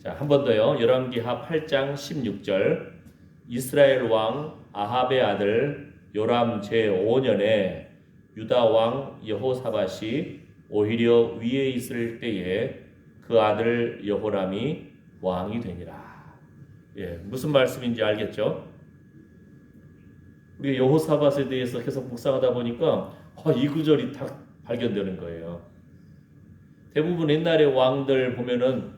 자, 한 번 더요. 열왕기하 8장 16절. 이스라엘 왕 아합의 아들 요람 제5년에 유다 왕 여호사밧이 오히려 위에 있을 때에 그 아들 여호람이 왕이 되니라. 예, 무슨 말씀인지 알겠죠? 우리 여호사밧에 대해서 계속 묵상하다 보니까 이 구절이 딱 발견되는 거예요. 대부분 옛날의 왕들 보면은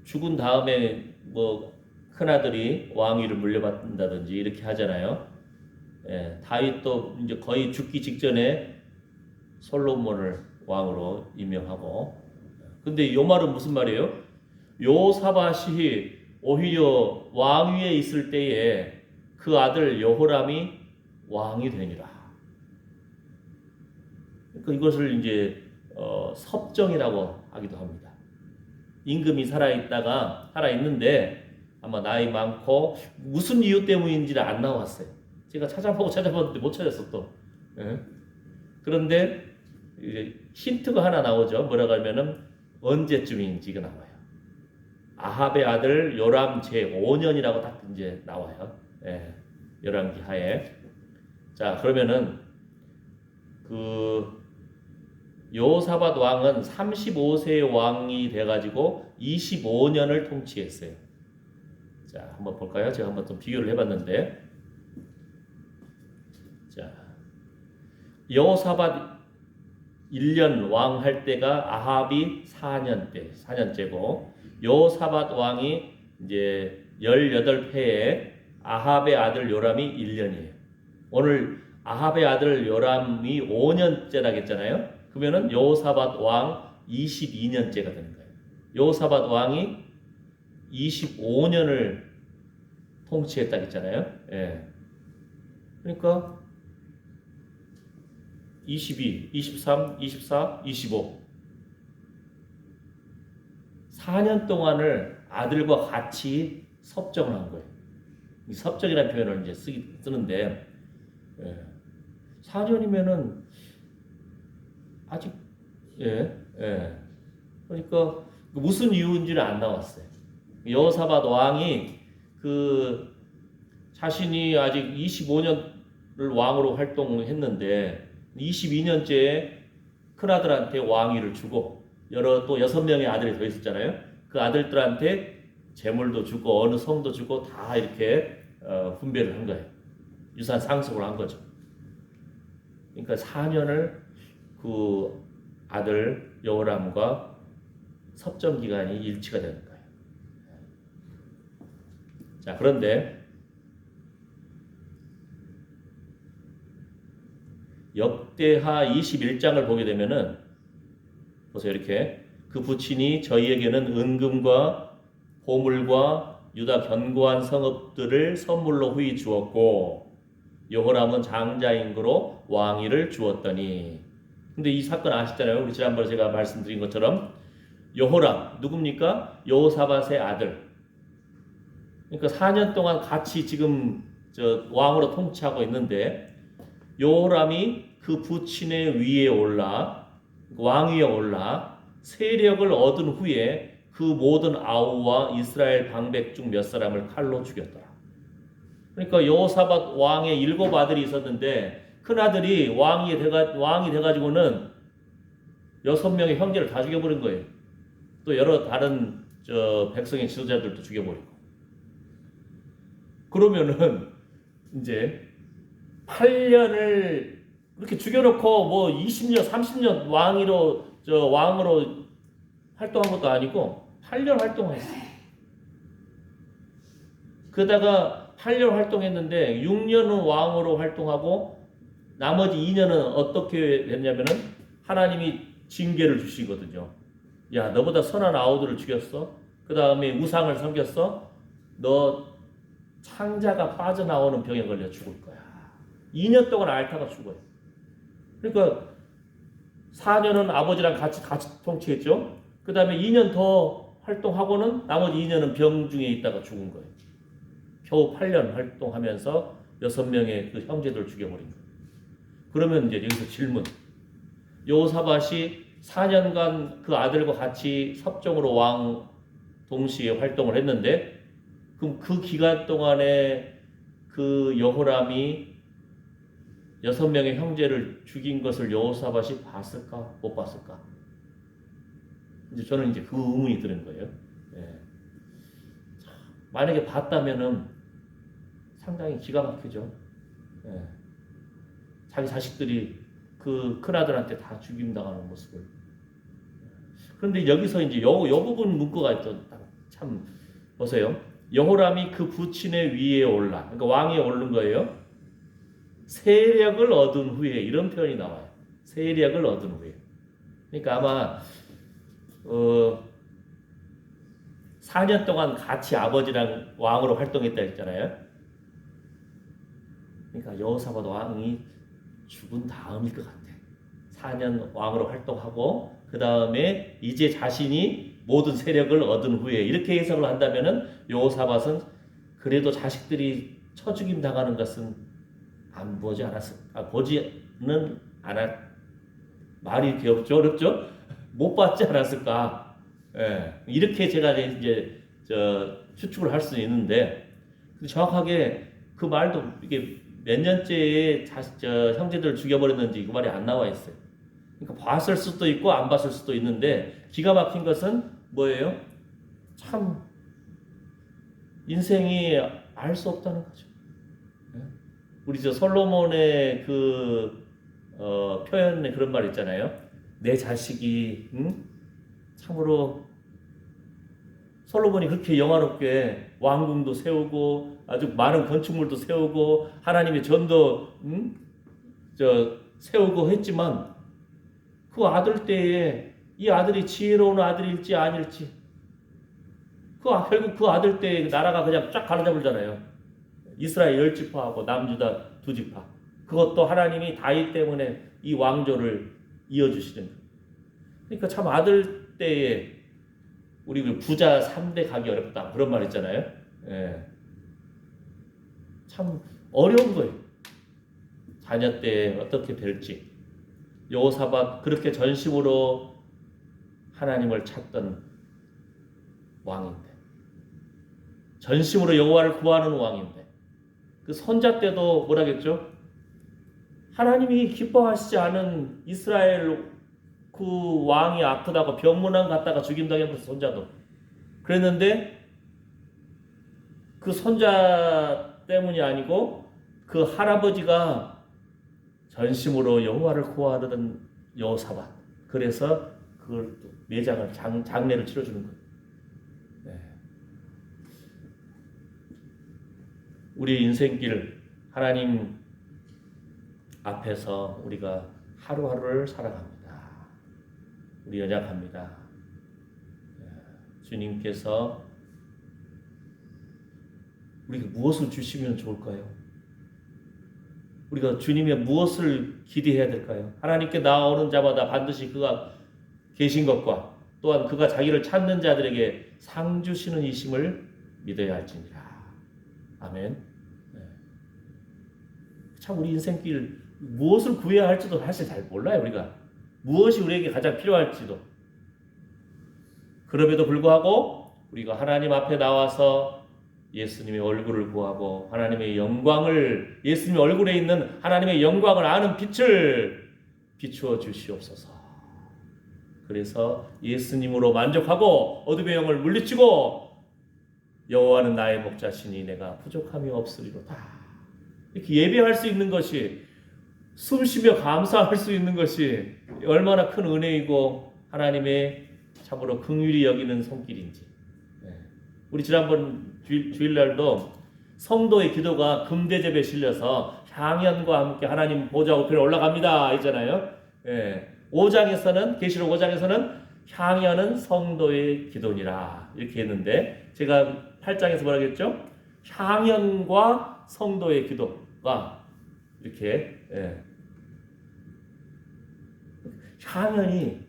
죽은 다음에 뭐 큰아들이 왕위를 물려받는다든지 이렇게 하잖아요. 예, 다윗도 이제 거의 죽기 직전에 솔로몬을 왕으로 임명하고. 근데 요 말은 무슨 말이에요? 여호사밧이 오히려 왕위에 있을 때에 그 아들 여호람이 왕이 되니라. 그러니까 이것을 이제 섭정이라고 하기도 합니다. 임금이 살아있는데 아마 나이 많고 무슨 이유 때문인지는 안 나왔어요. 제가 찾아봤는데 못 찾았어 또. 예? 그런데 이제 힌트가 하나 나오죠. 뭐라고 하면은 언제쯤인지가 나와요. 아합의 아들 요람 제5년이라고 딱 이제 나와요. 예, 열왕기하에. 자, 그러면은 그 여호사밧 왕은 35세 왕이 돼가지고 25년을 통치했어요. 자, 한번 볼까요? 제가 한번 좀 비교를 해봤는데, 자, 여호사밧 1년 왕 할 때가 아합이 4년째고, 여호사밧 왕이 이제 18회에 아합의 아들 요람이 1년이에요. 오늘 아합의 아들 요람이 5년째라고 했잖아요. 그러면은 여호사밧 왕 22년째가 되는 거예요. 여호사밧 왕이 25년을 통치했다고 했잖아요. 예. 그러니까 22, 23, 24, 25 4년 동안을 아들과 같이 섭정을 한 거예요. 이 섭정이라는 표현을 이제 쓰는데, 예. 4년이면은 아직 그러니까 무슨 이유인지는 안 나왔어요. 여호사밧 왕이 그 자신이 아직 25년을 왕으로 활동했는데 22년째에 큰아들한테 왕위를 주고 또 6명의 아들이 더 있었잖아요. 그 아들들한테 재물도 주고 어느 성도 주고 다 이렇게 분배를 한 거예요. 유산 상속을 한 거죠. 그러니까 4년을 그 아들 여호람과 섭정 기간이 일치가 되는 거예요. 자, 그런데 역대하 21장을 보게 되면은 보세요. 이렇게 그 부친이 저희에게는 은금과 보물과 유다 견고한 성읍들을 선물로 후히 주었고 여호람은 장자인으로 왕위를 주었더니. 근데 이 사건 아시잖아요. 우리 지난번에 제가 말씀드린 것처럼 여호람 누굽니까? 여호사밧의 아들. 그러니까 4년 동안 같이 지금 왕으로 통치하고 있는데 여호람이 그 부친의 위에 올라 왕위에 올라 세력을 얻은 후에 그 모든 아우와 이스라엘 방백 중 몇 사람을 칼로 죽였더라. 그러니까 여호사밧 왕의 7 아들이 있었는데 큰 아들이 왕이 돼가지고는 6명의 형제를 다 죽여버린 거예요. 또 여러 다른 백성의 지도자들도 죽여버리고. 그러면은 이제 8년을 이렇게 죽여놓고 뭐 20년, 30년 왕으로 활동한 것도 아니고 8년 활동했어요. 그러다가 8년 활동했는데 6년은 왕으로 활동하고 나머지 2년은 어떻게 됐냐면은 하나님이 징계를 주시거든요. 야, 너보다 선한 아우들을 죽였어. 그 다음에 우상을 섬겼어. 너 창자가 빠져나오는 병에 걸려 죽을 거야. 2년 동안 앓다가 죽어요. 그러니까 4년은 아버지랑 같이 통치했죠. 그 다음에 2년 더 활동하고는 나머지 2년은 병 중에 있다가 죽은 거예요. 겨우 8년 활동하면서 6명의 그 형제들을 죽여버린 거예요. 그러면 이제 여기서 질문. 여호사밧이 4년간 그 아들과 같이 섭정으로 왕 동시에 활동을 했는데, 그럼 그 기간 동안에 그 여호람이 6명의 형제를 죽인 것을 여호사밧이 봤을까? 못 봤을까? 이제 저는 이제 그 의문이 드는 거예요. 예. 만약에 봤다면은 상당히 기가 막히죠. 예. 자기 자식들이 그 큰아들한테 다 죽임당하는 모습을. 그런데 여기서 이제 요 부분 문구가 있던 참 보세요. 여호람이 그 부친의 위에 올라, 그러니까 왕위에 오른 거예요. 세력을 얻은 후에, 이런 표현이 나와요. 세력을 얻은 후에. 그러니까 아마 4년 동안 같이 아버지랑 왕으로 활동했다 했잖아요. 그러니까 여호사밧 왕이 죽은 다음일 것 같아. 4년 왕으로 활동하고 그 다음에 이제 자신이 모든 세력을 얻은 후에, 이렇게 해석을 한다면은 여호사밧은 그래도 자식들이 쳐죽임 당하는 것은 안 보지 않았을, 보지는 않았, 말이 이렇게 어렵죠? 못 봤지 않았을까? 예, 이렇게 제가 이제 추측을 할 수 있는데, 정확하게 그 말도 이게 몇 년째에 형제들을 죽여버렸는지 그 말이 안 나와 있어요. 그러니까 봤을 수도 있고 안 봤을 수도 있는데, 기가 막힌 것은 뭐예요? 참 인생이 알 수 없다는 거죠. 우리 솔로몬의 그 표현에 그런 말 있잖아요. 내 자식이 참으로 솔로몬이 그렇게 영화롭게 왕궁도 세우고 아주 많은 건축물도 세우고 하나님의 전도 세우고 했지만, 그 아들 때에 이 아들이 지혜로운 아들일지 아닐지, 결국 그 아들 때에 나라가 그냥 쫙 가로잡을잖아요. 이스라엘 10지파하고 남유다 2지파. 그것도 하나님이 다윗 때문에 이 왕조를 이어주시는 거예요. 그러니까 참 아들 때에 우리 부자 3대 가기 어렵다, 그런 말 있잖아요. 예. 참 어려운 거예요. 자녀 때 어떻게 될지. 여호사밧 그렇게 전심으로 하나님을 찾던 왕인데, 전심으로 여호와를 구하는 왕인데, 그 손자 때도 뭐라겠죠? 하나님이 기뻐하시지 않은 이스라엘 그 왕이 아프다고 병문안 갔다가 죽임당했던 손자도 그랬는데, 그 손자 때문이 아니고 그 할아버지가 전심으로 여호와를 구하던 여호사밧, 그래서 그걸 또 매장을 장례를 치러주는 거예요. 네. 우리 인생길 하나님 앞에서 우리가 하루하루를 살아갑니다. 우리 연약합니다. 주님께서 우리가 무엇을 주시면 좋을까요? 우리가 주님의 무엇을 기대해야 될까요? 하나님께 나오는 자마다 반드시 그가 계신 것과 또한 그가 자기를 찾는 자들에게 상 주시는 이심을 믿어야 할지니라. 아멘. 참 우리 인생길 무엇을 구해야 할지도 사실 잘 몰라요. 우리가 무엇이 우리에게 가장 필요할지도. 그럼에도 불구하고 우리가 하나님 앞에 나와서 예수님의 얼굴을 구하고 하나님의 영광을, 예수님의 얼굴에 있는 하나님의 영광을 아는 빛을 비추어 주시옵소서. 그래서 예수님으로 만족하고 어둠의 영을 물리치고 여호와는 나의 목자시니 내가 부족함이 없으리로다, 이렇게 예배할 수 있는 것이, 숨쉬며 감사할 수 있는 것이 얼마나 큰 은혜이고 하나님의 참으로 긍휼히 여기는 손길인지. 우리 지난번 주일날도 성도의 기도가 금대접에 실려서 향연과 함께 하나님 보좌 우편에 올라갑니다 있잖아요. 5장에서는, 계시록 5장에서는 향연은 성도의 기도니라 이렇게 했는데, 제가 8장에서 뭐라고 했죠? 향연과 성도의 기도가 이렇게, 향연이,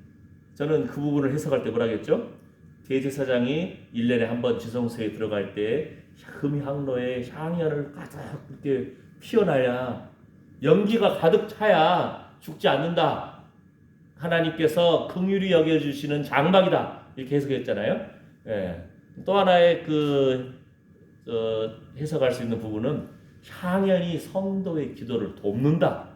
저는 그 부분을 해석할 때 뭐라고 했죠? 대제사장이 1년에 한 번 지성소에 들어갈 때 금향로에 향연을 가득 이렇게 피어나야, 연기가 가득 차야 죽지 않는다, 하나님께서 긍휼히 여겨주시는 장막이다 이렇게 해석했잖아요. 예. 또 하나의 해석할 수 있는 부분은 향연이 성도의 기도를 돕는다.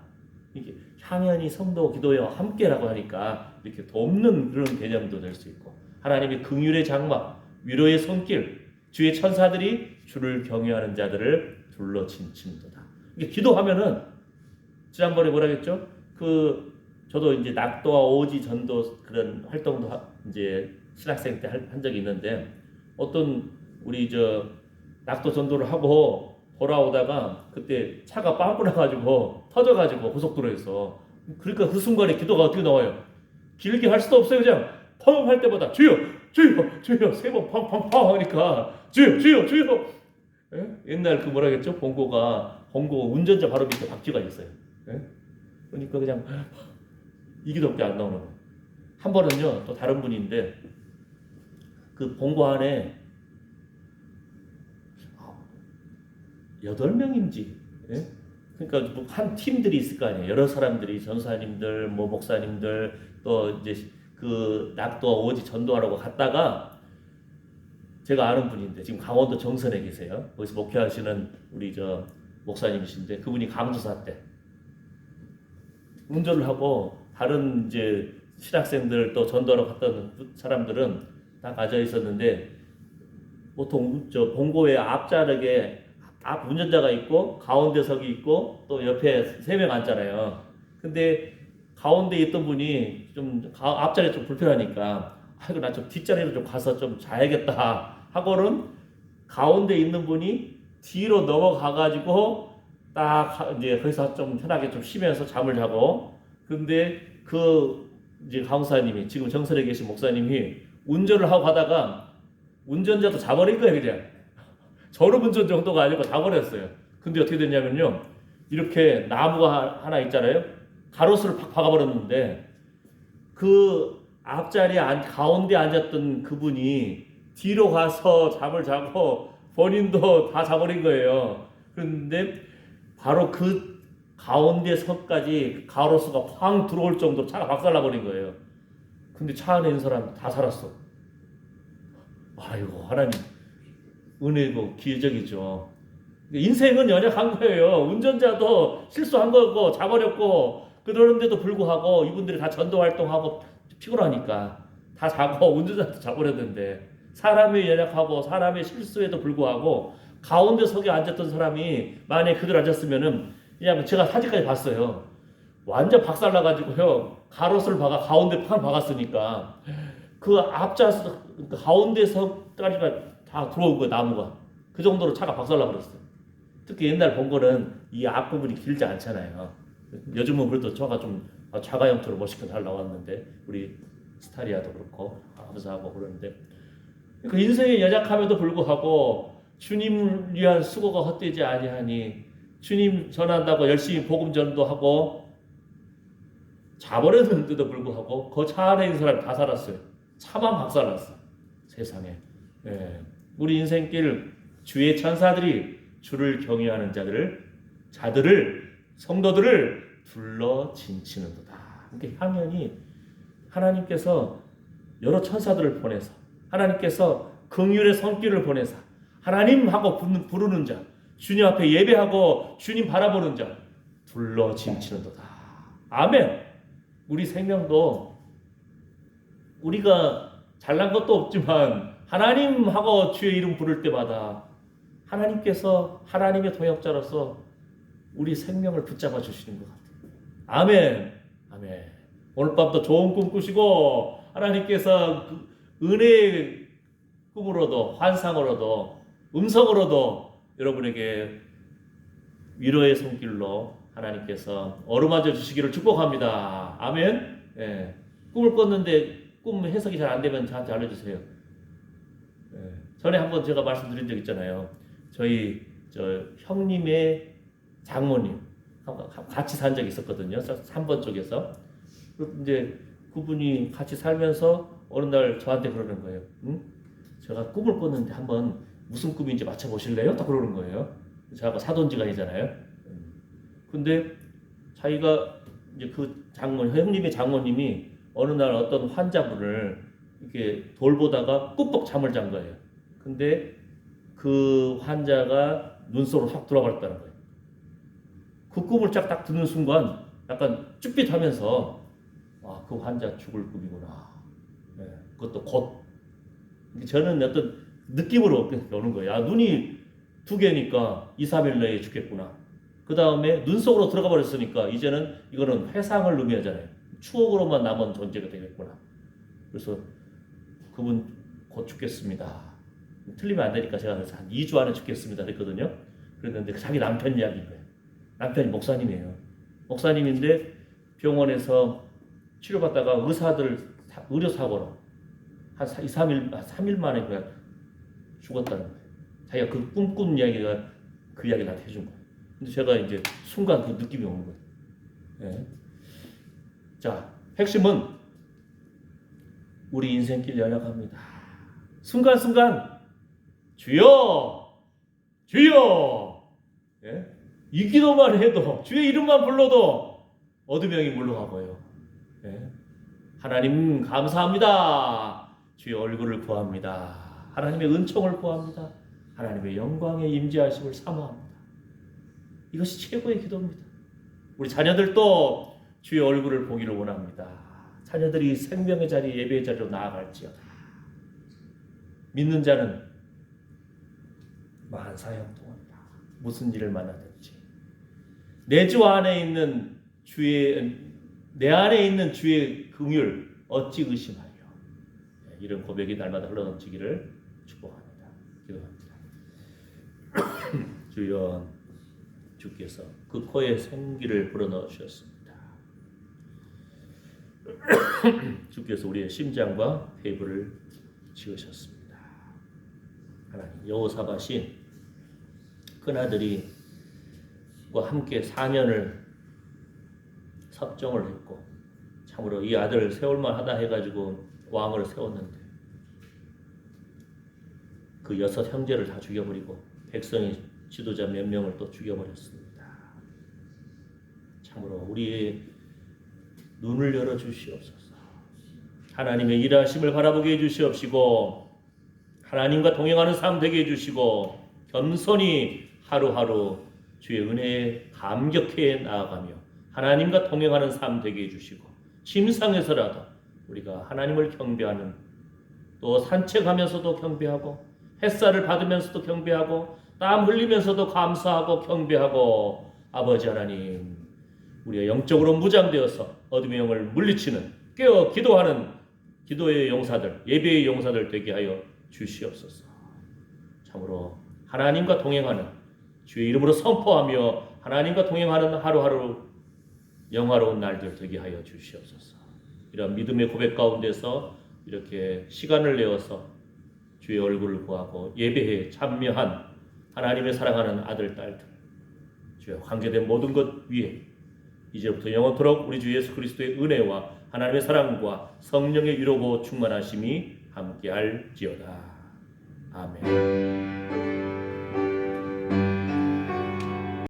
이게 향연이 성도 기도와 함께라고 하니까 이렇게 돕는 그런 개념도 될 수 있고, 하나님의 긍휼의 장막, 위로의 손길, 주의 천사들이 주를 경외하는 자들을 둘러 진침도다. 이게 기도하면은 지난번에 뭐라 했죠? 저도 이제 낙도와 오지 전도 그런 활동도 이제 신학생 때 한 적이 있는데, 어떤 우리 낙도 전도를 하고 돌아오다가 그때 차가 빵꾸 나가지고 터져가지고 고속도로에서, 그러니까 그 순간에 기도가 어떻게 나와요? 길게 할 수도 없어요. 그냥 펑 할 때마다 주여 주여 주여 세 번 펑펑펑 하니까 주여 주여 주여. 예? 옛날 뭐라 했죠? 본고 운전자 바로 밑에 박쥐가 있어요. 예? 그러니까 그냥 이 기도밖에 안 나오는 거예요. 한 번은요, 또 다른 분인데 그 본고 안에 8명인지, 예? 그러니까 뭐 한 팀들이 있을 거 아니에요. 여러 사람들이, 전사님들, 뭐 목사님들, 또 이제 그 낙도 오지 전도하라고 갔다가, 제가 아는 분인데 지금 강원도 정선에 계세요. 거기서 목회하시는 우리 목사님이신데, 그분이 강주사 때 운전을 하고 다른 이제 신학생들 또 전도하러 갔던 사람들은 다 가져 있었는데, 보통 본고의 앞자락에 앞 운전자가 있고 가운데석이 있고 또 옆에 3명 앉잖아요. 근데 가운데 있던 분이 좀 앞자리 좀 불편하니까, 아이고 나 좀 뒷자리로 좀 가서 좀 자야겠다 하고는 가운데 있는 분이 뒤로 넘어가 가지고 딱 이제 거기서 좀 편하게 좀 쉬면서 잠을 자고, 근데 이제 강사님이, 지금 정선에 계신 목사님이 운전을 하고 가다가 운전자도 자버린 거예요. 그냥 졸음 운전 정도가 아니고 자버렸어요. 근데 어떻게 됐냐면요, 이렇게 나무가 하나 있잖아요. 가로수를 팍 박아버렸는데, 그 앞자리에 가운데 앉았던 그분이 뒤로 가서 잠을 자고 본인도 다 자버린 거예요. 그런데 바로 그 가운데 석까지 가로수가 팡 들어올 정도로 차가 박살나버린 거예요. 근데 차 안에 있는 사람 다 살았어. 아이고, 하나님 은혜고 기적이죠. 인생은 연약한 거예요. 운전자도 실수한 거고 자버렸고, 그러는데도 불구하고 이분들이 다 전도 활동하고 피곤하니까 다 자고, 운전자도 자버렸는데, 사람이 연약하고 사람의 실수에도 불구하고 가운데 석에 앉았던 사람이 만약에 그대로 앉았으면은, 그냥 제가 사진까지 봤어요. 완전 박살나가지고요, 가로수를 가운데 팡 박았으니까 그 앞좌석 가운데 석까지가 다 들어온 거예요. 나무가 그 정도로 차가 박살나버렸어요. 특히 옛날 본거는 이 앞부분이 길지 않잖아요. 요즘은 그래도 차가 좀 좌가 형태로 멋있게 잘 나왔는데, 우리 스타리아도 그렇고 하면서하고 그러는데, 그 인생의 연약함에도 불구하고 주님을 위한 수고가 헛되지 아니하니, 주님 전한다고 열심히 복음 전도하고 자버렸는데도 불구하고 그 차 안에 있는 사람이 다 살았어요. 차만 박살났어. 세상에. 예. 우리 인생길 주의 천사들이 주를 경외하는 자들을 성도들을 둘러 진치는도다. 이렇게 향연이, 하나님께서 여러 천사들을 보내서, 하나님께서 긍휼의 손길을 보내서 하나님 하고 부르는 자, 주님 앞에 예배하고 주님 바라보는 자 둘러 진치는도다. 아멘. 우리 생명도 우리가 잘난 것도 없지만 하나님하고 주의 이름 부를 때마다 하나님께서 하나님의 동역자로서 우리 생명을 붙잡아 주시는 것 같아요. 아멘. 아멘. 오늘 밤도 좋은 꿈 꾸시고, 하나님께서 은혜의 꿈으로도 환상으로도 음성으로도 여러분에게 위로의 손길로 하나님께서 어루만져 주시기를 축복합니다. 아멘. 예. 꿈을 꿨는데 꿈 해석이 잘 안 되면 저한테 알려주세요. 예. 전에 한번 제가 말씀드린 적 있잖아요. 저희 형님의 장모님 같이 산 적이 있었거든요. 3번 쪽에서. 이제 그분이 같이 살면서 어느 날 저한테 그러는 거예요. 응? 제가 꿈을 꿨는데 한번 무슨 꿈인지 맞춰보실래요? 딱 그러는 거예요. 제가 사돈지간이잖아요. 근데 자기가 이제 그 형님의 장모님이 어느 날 어떤 환자분을 이렇게 돌보다가 꿀꺽 잠을 잔 거예요. 근데 그 환자가 눈 속으로 확 들어버렸다는 거예요. 그 꿈을 딱 듣는 순간 약간 쭈삣하면서 그 환자 죽을 꿈이구나. 네, 그것도 곧. 저는 어떤 느낌으로 오는 거예요. 눈이 두 개니까 2, 3일 내에 죽겠구나. 그 다음에 눈 속으로 들어가 버렸으니까 이제는 이거는 회상을 의미하잖아요. 추억으로만 남은 존재가 되겠구나. 그래서 그분 곧 죽겠습니다. 틀리면 안 되니까 제가 그래서 한 2주 안에 죽겠습니다 그랬거든요. 그랬는데 자기 남편 이야기인 거예요. 남편이 목사님이에요. 목사님인데 병원에서 치료받다가 의료사고로 한 2, 3일 만에 그냥 죽었다는 거예요. 자기가 그 꿈꾼 이야기가 그 이야기를 나한테 해준 거예요. 근데 제가 이제 순간 그 느낌이 오는 거예요. 네. 자, 핵심은 우리 인생길 열려갑니다. 순간순간 주여 주여 예? 이 기도만 해도 주의 이름만 불러도 어둠형이 물러가고요. 예? 하나님 감사합니다. 주의 얼굴을 구합니다. 하나님의 은총을 구합니다. 하나님의 영광의 임재하심을 사모합니다. 이것이 최고의 기도입니다. 우리 자녀들도 주의 얼굴을 보기를 원합니다. 자녀들이 생명의 자리, 예배의 자리로 나아갈지어다. 믿는 자는 만사형통합니다. 무슨 일을 만나든지 내 안에 있는 주의 긍휼 어찌 의심하려. 이런 고백이 날마다 흘러넘치기를 축복합니다. 기도합니다. 주여, 주께서 그 코에 생기를 불어넣어 주셨습니다. 주께서 우리의 심장과 폐부를 지으셨습니다. 하나님, 여호사밧이 큰아들이 함께 4년을 섭정을 했고 참으로 이 아들을 세울만 하다 해가지고 왕을 세웠는데 그 6 형제를 다 죽여버리고 백성의 지도자 몇 명을 또 죽여버렸습니다. 참으로 우리의 눈을 열어 주시옵소서. 하나님의 일하심을 바라보게 해주시옵시고 하나님과 동행하는 삶 되게 해주시고 겸손히 하루하루 주의 은혜에 감격해 나아가며 하나님과 동행하는 삶 되게 해주시고 침상에서라도 우리가 하나님을 경배하는 또 산책하면서도 경배하고 햇살을 받으면서도 경배하고 땀 흘리면서도 감사하고 경배하고 아버지 하나님 우리가 영적으로 무장되어서 어둠의 영을 물리치는 깨어 기도하는 기도의 용사들 예배의 용사들 되게 하여 주시옵소서. 참으로 하나님과 동행하는 주의 이름으로 선포하며 하나님과 동행하는 하루하루 영화로운 날들 되게 하여 주시옵소서. 이런 믿음의 고백 가운데서 이렇게 시간을 내어서 주의 얼굴을 구하고 예배에 참여한 하나님의 사랑하는 아들 딸들 주의 관계된 모든 것 위에 이제부터 영원토록 우리 주 예수 그리스도의 은혜와 하나님의 사랑과 성령의 위로고 충만하심이 함께할지어다. 아멘.